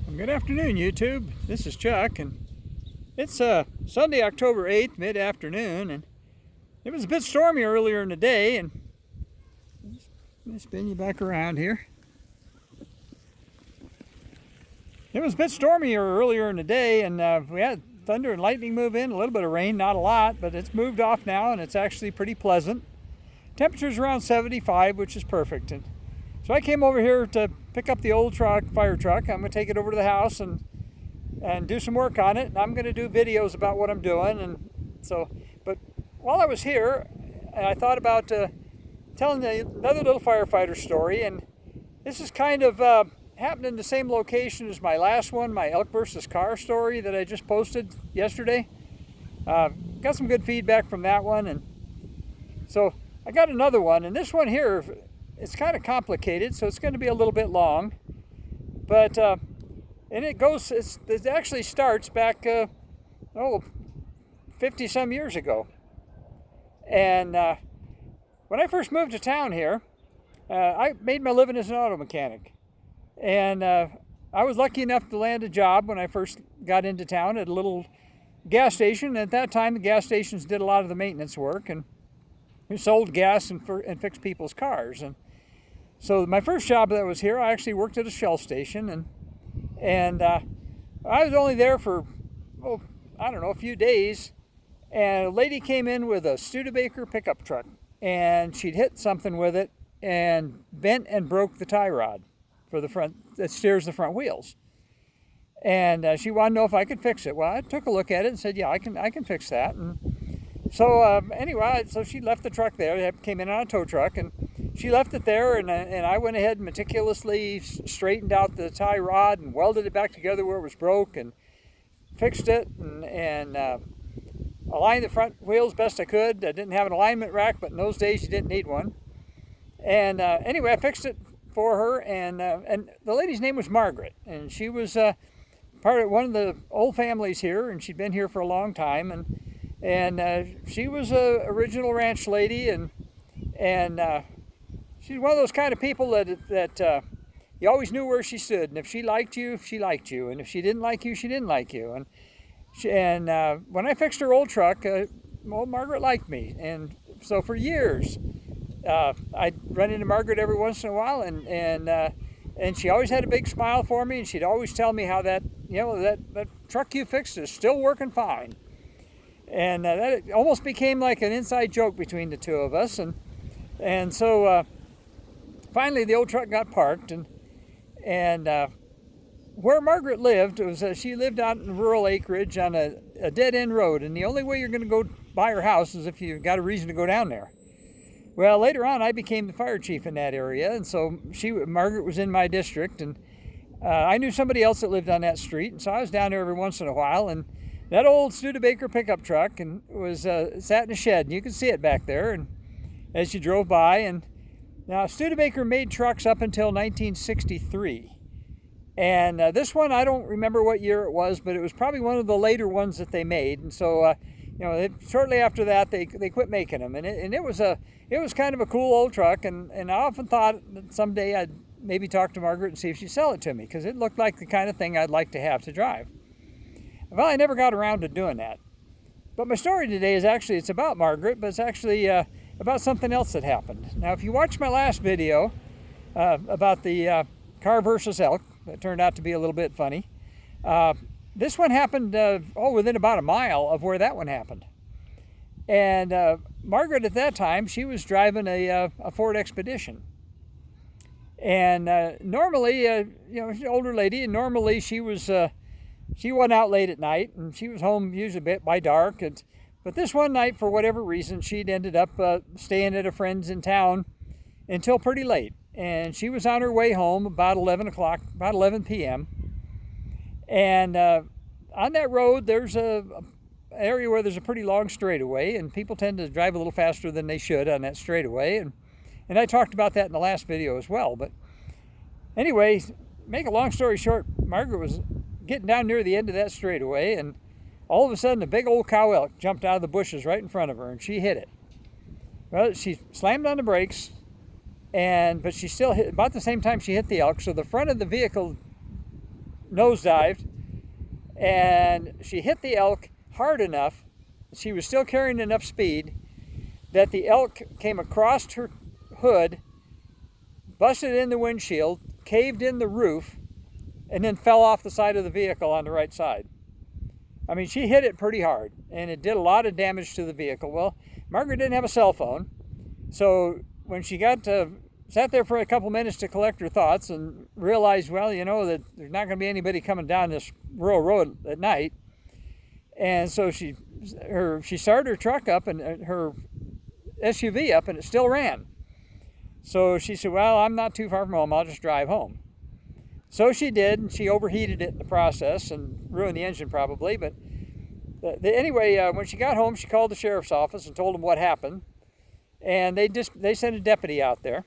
Well, good afternoon, YouTube. This is Chuck, and it's Sunday, October 8th, mid-afternoon, and it was a bit stormy earlier in the day, and let me spin you back around here. It was a bit stormier earlier in the day, and we had thunder and lightning move in, a little bit of rain, not a lot, but it's moved off now, and it's actually pretty pleasant. Temperature's around 75, which is perfect. And so I came over here to pick up the old fire truck. I'm going to take it over to the house and do some work on it. And I'm going to do videos about what I'm doing. And so, but while I was here, I thought about telling another little firefighter story. And this is kind of happened in the same location as my last one, my elk versus car story that I just posted yesterday. Got some good feedback from that one. And so I got another one. And this one here, it's kind of complicated, so it's going to be a little bit long, but and it actually starts back 50 some years ago. And when I first moved to town here, I made my living as an auto mechanic, and I was lucky enough to land a job when I first got into town at a little gas station. At that time, the gas stations did a lot of the maintenance work, and we sold gas and fixed people's cars. And so my first job that was here, I actually worked at a Shell station, and I was only there for, I don't know, a few days, and a lady came in with a Studebaker pickup truck, and she'd hit something with it and bent and broke the tie rod for the front that steers the front wheels. And she wanted to know if I could fix it. Well, I took a look at it and said, yeah, I can fix that. And so anyway, so she left the truck there. It came in on a tow truck, and she left it there, and I went ahead and meticulously straightened out the tie rod and welded it back together where it was broke and fixed it and aligned the front wheels best I could. I didn't have an alignment rack, but in those days you didn't need one. And anyway, I fixed it for her, and the lady's name was Margaret, and she was part of one of the old families here, and she'd been here for a long time, and she was a original ranch lady, and she's one of those kind of people that you always knew where she stood, and if she liked you, and if she didn't like you, she didn't like you. And when I fixed her old truck, Margaret liked me, and so for years I'd run into Margaret every once in a while, and she always had a big smile for me, and she'd always tell me how that truck you fixed is still working fine. And that almost became like an inside joke between the two of us, and so finally the old truck got parked, and where Margaret lived was she lived out in rural acreage on a dead-end road, and the only way you're going to go by her house is if you got a reason to go down there. Well, later on I became the fire chief in that area, and so Margaret was in my district, and I knew somebody else that lived on that street, and so I was down there every once in a while, and that old Studebaker pickup truck and was sat in a shed, and you could see it back there, and as you drove by. And now Studebaker made trucks up until 1963, and this one I don't remember what year it was, but it was probably one of the later ones that they made. And so shortly after that they quit making them, and it was kind of a cool old truck, and I often thought that someday I'd maybe talk to Margaret and see if she'd sell it to me, because it looked like the kind of thing I'd like to have to drive. Well, I never got around to doing that. But my story today is actually, it's about Margaret, but it's actually about something else that happened. Now, if you watched my last video about the car versus elk, that turned out to be a little bit funny. This one happened within about a mile of where that one happened. And Margaret at that time, she was driving a Ford Expedition. And normally, she's an older lady, and normally she went out late at night, and she was home usually by dark. But this one night, for whatever reason, she'd ended up staying at a friend's in town until pretty late. And she was on her way home about 11 p.m. And on that road, there's an area where there's a pretty long straightaway, and people tend to drive a little faster than they should on that straightaway. And I talked about that in the last video as well. But anyway, make a long story short, Margaret was getting down near the end of that straightaway, and all of a sudden a big old cow elk jumped out of the bushes right in front of her, and she hit it. Well, she slammed on the brakes, but she still hit about the same time she hit the elk, so the front of the vehicle nosedived, and she hit the elk hard enough. She was still carrying enough speed that the elk came across her hood, busted in the windshield, caved in the roof, and then fell off the side of the vehicle on the right side. I mean, she hit it pretty hard, and it did a lot of damage to the vehicle. Well, Margaret didn't have a cell phone, so when she sat there for a couple minutes to collect her thoughts and realized, well, you know, that there's not going to be anybody coming down this rural road at night, and so she started her truck up and her SUV up, and it still ran. So she said, well, I'm not too far from home, I'll just drive home. So she did, and she overheated it in the process and ruined the engine probably. But anyway, when she got home, she called the sheriff's office and told them what happened. And they sent a deputy out there.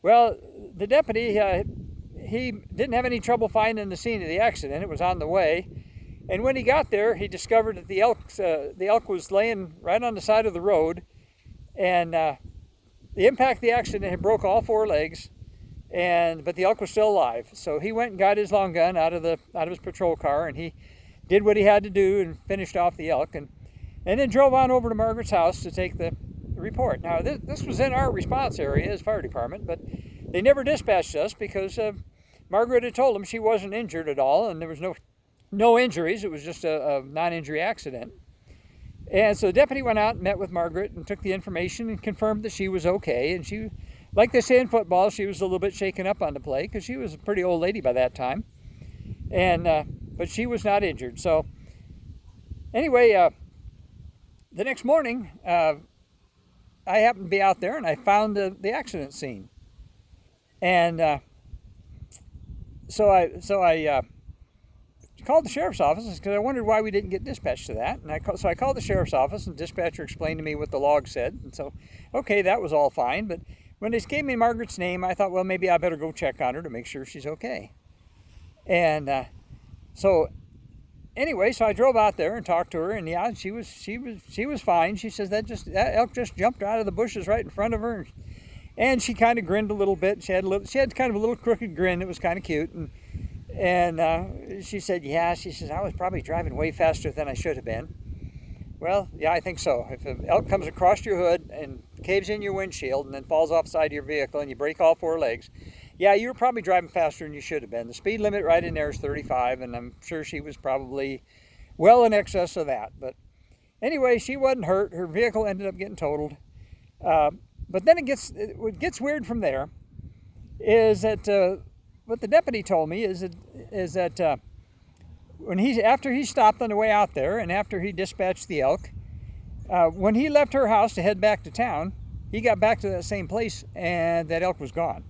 Well, the deputy, he didn't have any trouble finding the scene of the accident. It was on the way. And when he got there, he discovered that the elk was laying right on the side of the road. And the impact of the accident had broke all four legs. But the elk was still alive. So he went and got his long gun out of his patrol car, and he did what he had to do and finished off the elk, and then drove on over to Margaret's house to take the report. Now this was in our response area as fire department, but they never dispatched us because Margaret had told them she wasn't injured at all, and there was no injuries. It was just a non-injury accident. And so the deputy went out and met with Margaret and took the information and confirmed that she was okay. And she, like they say in football, she was a little bit shaken up on the play because she was a pretty old lady by that time. But she was not injured. So anyway, the next morning, I happened to be out there and I found the accident scene. And so I called the sheriff's office because I wondered why we didn't get dispatched to that. And so I called the sheriff's office, and the dispatcher explained to me what the log said. And so, okay, that was all fine. But when they gave me Margaret's name, I thought, well, maybe I better go check on her to make sure she's okay. And so anyway, so I drove out there and talked to her, and yeah, she was fine. She says that elk just jumped out of the bushes right in front of her, and she kind of grinned a little bit. She had kind of a little crooked grin that was kind of cute, and she said, yeah, she says, I was probably driving way faster than I should have been. Well, yeah, I think so. If an elk comes across your hood and caves in your windshield and then falls off the side of your vehicle and you break all four legs, yeah, you were probably driving faster than you should have been. The speed limit right in there is 35, and I'm sure she was probably well in excess of that. But anyway, she wasn't hurt. Her vehicle ended up getting totaled. But then what gets weird from there is that what the deputy told me is that after he stopped on the way out there and after he dispatched the elk, when he left her house to head back to town, he got back to that same place and that elk was gone.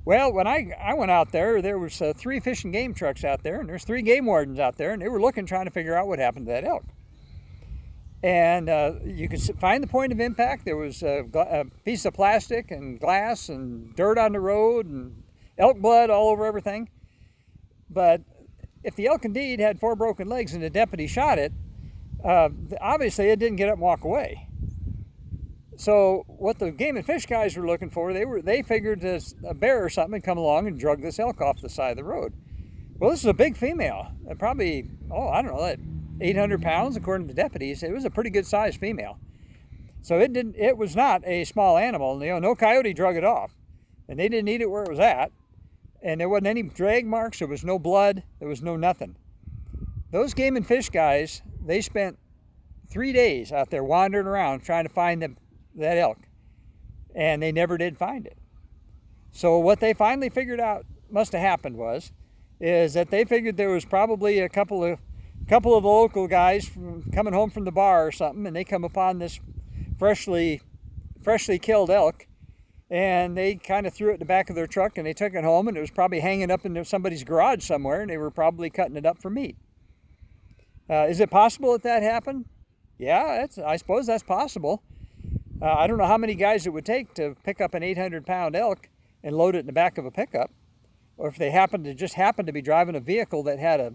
Well, when I went out there was 3 fish and game trucks out there, and there's 3 game wardens out there, and they were trying to figure out what happened to that elk. And you could find the point of impact. There was a piece of plastic and glass and dirt on the road and elk blood all over everything. But if the elk indeed had 4 broken legs and the deputy shot it, obviously it didn't get up and walk away. So what the game and fish guys were looking for, they figured a bear or something had come along and drug this elk off the side of the road. Well, this is a big female, probably, I don't know, 800 pounds according to deputies. It was a pretty good sized female. So it was not a small animal. No coyote drug it off, and they didn't eat it where it was at. And there wasn't any drag marks. There was no blood. There was no nothing. Those game and fish guys, they spent 3 days out there wandering around trying to find that elk, and they never did find it. So what they finally figured out must have happened is that they figured there was probably a couple of the local guys coming home from the bar or something, and they come upon this freshly killed elk, and they kind of threw it in the back of their truck and they took it home, and it was probably hanging up in somebody's garage somewhere, and they were probably cutting it up for meat. Is it possible that happened? Yeah, I suppose that's possible. I don't know how many guys it would take to pick up an 800-pound elk and load it in the back of a pickup, or if they happened to be driving a vehicle that had a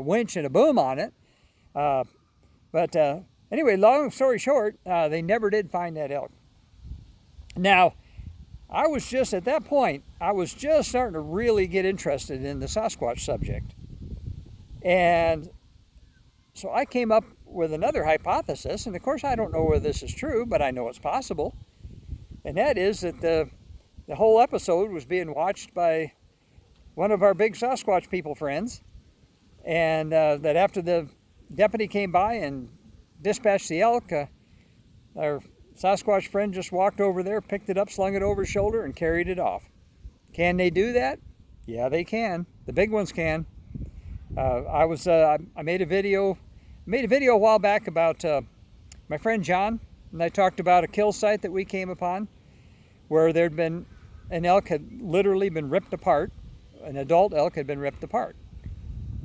winch and a boom on it. But anyway, long story short, they never did find that elk. Now, I was just, at that point, I was just starting to really get interested in the Sasquatch subject. And so I came up with another hypothesis, and of course I don't know whether this is true, but I know it's possible. And that is that the whole episode was being watched by one of our big Sasquatch people friends, and that after the deputy came by and dispatched the elk, our Sasquatch friend just walked over there, picked it up, slung it over his shoulder, and carried it off. Can they do that? Yeah, they can. The big ones can. I made a video a while back about my friend John, and I talked about a kill site that we came upon where there'd been an elk had literally been ripped apart. An adult elk had been ripped apart.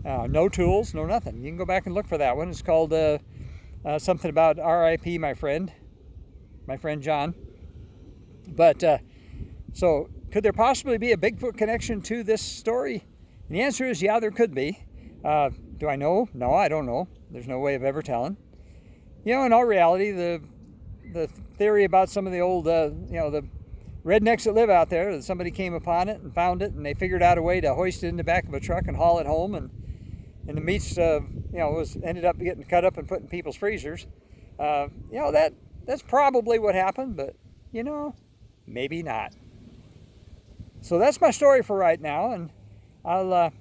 No tools, no nothing. You can go back and look for that one. It's called something about R.I.P. my friend John. But so could there possibly be a Bigfoot connection to this story? And the answer is yeah, there could be. Do I know? No, I don't know. There's no way of ever telling. You know, in all reality, the theory about some of the old, the rednecks that live out there, that somebody came upon it and found it, and they figured out a way to hoist it in the back of a truck and haul it home, and the meats, was ended up getting cut up and put in people's freezers. That's probably what happened, but maybe not. So that's my story for right now, and I'll,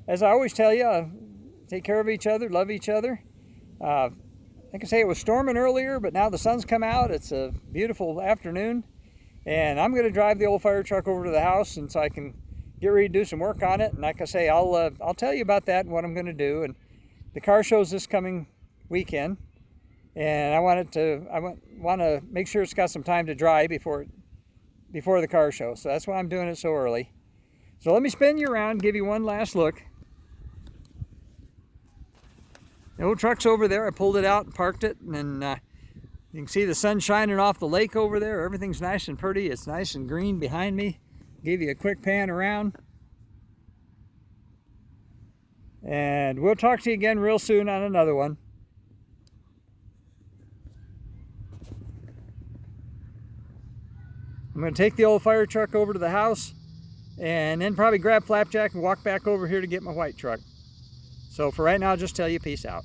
as I always tell you, take care of each other, love each other. I can say it was storming earlier, but now the sun's come out. It's a beautiful afternoon, and I'm going to drive the old fire truck over to the house, and so I can get ready to do some work on it. And like I say, I'll tell you about that and what I'm going to do. And the car show's this coming weekend, and I want to make sure it's got some time to dry before the car show. So that's why I'm doing it so early. So let me spin you around, give you one last look. The old truck's over there. I pulled it out and parked it, and then you can see the sun shining off the lake over there. Everything's nice and pretty. It's nice and green behind me. Give you a quick pan around. And we'll talk to you again real soon on another one. I'm going to take the old fire truck over to the house, and then probably grab Flapjack and walk back over here to get my white truck. So for right now, I'll just tell you peace out.